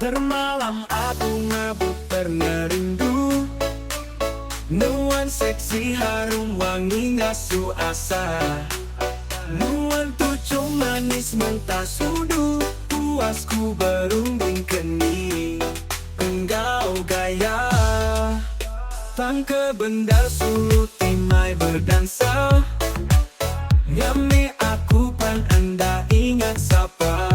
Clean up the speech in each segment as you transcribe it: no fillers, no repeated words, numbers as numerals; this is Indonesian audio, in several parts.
Semalam aku ngabuk karena rindu. Nuan seksi harum wangi ngasuh asa. Nuan tucung manis mentah sudu. Puasku berunding kening enggau gaya. Tangke bendar sulut timai berdansa. Yami aku pan anda ingat siapa.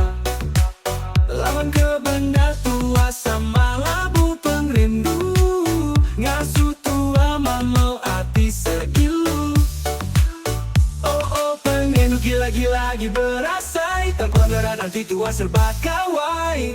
Lawan ke benda tua sama labu pengrindu. Ngasuh tua mamau hati segilu. Oh pengen gila-gila lagi berasai. Tanpa gerak nanti tua serba kawai.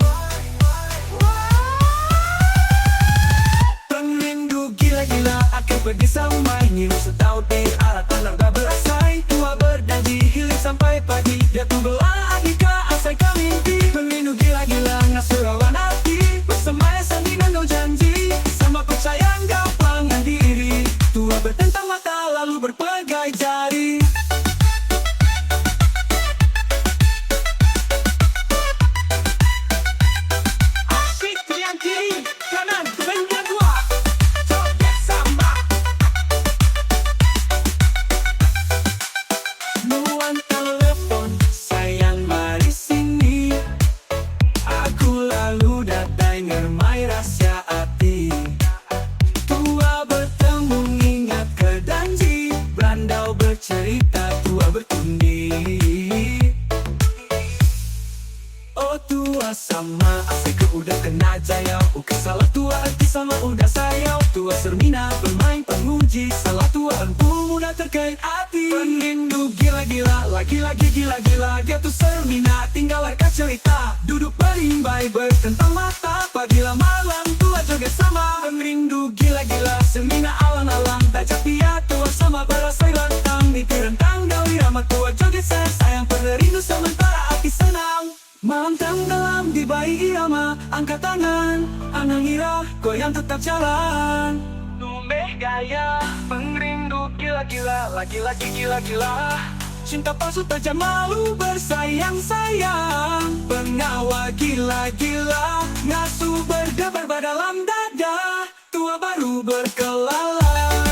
Pengrindu gila-gila akan pergi sama ini. Setahun di arah tanah dah berasai. Tua berjanji hilir sampai pagi. Dia tunggu lagi ke asai ke mimpi. Pengrindu gila-gila ngasuh rawan hati. Bersama sandi nangau janji. Sama percaya enggak pangan diri. Tua bertentang mata lalu berpegai jari. Asyik teriak kiri kanan benda tua. Joget samba. Nuan telepon sayang mari sini. Aku lalu datang ngermai rahasia hati. Tua bertemu ingat ke janji. Berandau bercerita tua bertundi. Oh tua sama asik ke udah kena jaya. Oke salah tua arti sama udah sayang. Tua sermina bermain penguji. Salah tua empu mudah terkait hati. Pengrindu gila-gila lagi-lagi gila-gila. Dia tuh sermina tinggal reka cerita. Duduk berimbai bertentang mata. Apabila malam tua joget sama. Pengrindu gila-gila sermina alang-alang. Tajak dia tua sama berasai rantang. Mimpi rentang gawi ramah tua joget sayang. Pernah rindu sementara hati senang. Malam tenggelam di bayi irama. Angkat tangan, anang ira, goyang tetap jalan. Numbeh gaya, pengrindu gila-gila. Lagi-lagi gila-gila. Cinta palsu tajam malu bersayang-sayang. Pengawa gila-gila. Ngasuh berdebar dalam dada. Tua baru berkelala.